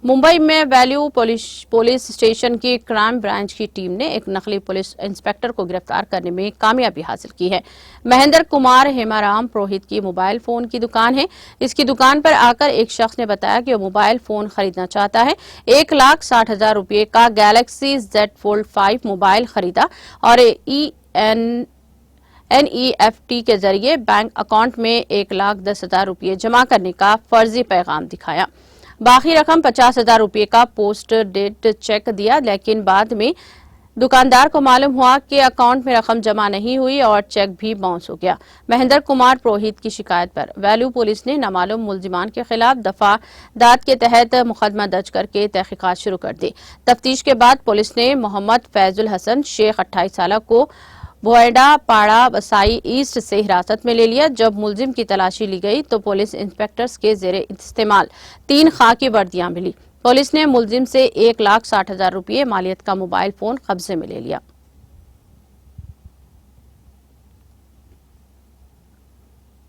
मुंबई में value police station की crime branch की टीम ने एक नकली पुलिस इंस्पेक्टर को गिरफ्तार करने में कामयाबी हासिल की है। महेंद्र कुमार हेमाराम पुरोहित की मोबाइल फोन की दुकान है। इसकी दुकान पर आकर एक शख्स ने बताया कि वो मोबाइल फोन खरीदना चाहता है। 1,60,000 रुपये का गैलेक्सी Z Fold 5 मोबाइल खरीदा और NEFT के जरिए बैंक अकाउंट में 1,10,000 रुपये जमा करने का फर्जी पैगाम दिखाया। बाकी रकम 50,000 रुपये का पोस्ट डेट चेक दिया, लेकिन बाद में दुकानदार को मालूम हुआ कि अकाउंट में रकम जमा नहीं हुई और चेक भी बाउंस हो गया। महेंद्र कुमार पुरोहित की शिकायत पर वैल्यू पुलिस ने नामालूम मुलजिमान के खिलाफ दफा दाद के तहत मुकदमा दर्ज करके तहकीकात शुरू कर दी। तफ्तीश के बाद पुलिस ने मोहम्मद फैजुल हसन शेख 28 साल को भोएडा पाड़ा वसाई ईस्ट से हिरासत में ले लिया। जब मुलजिम की तलाशी ली गई तो पुलिस इंस्पेक्टर्स के जेरे इस्तेमाल 3 खाकी वर्दियां मिली। पुलिस ने मुलजिम से 1,60,000 रुपये मालियत का मोबाइल फोन कब्जे में ले लिया।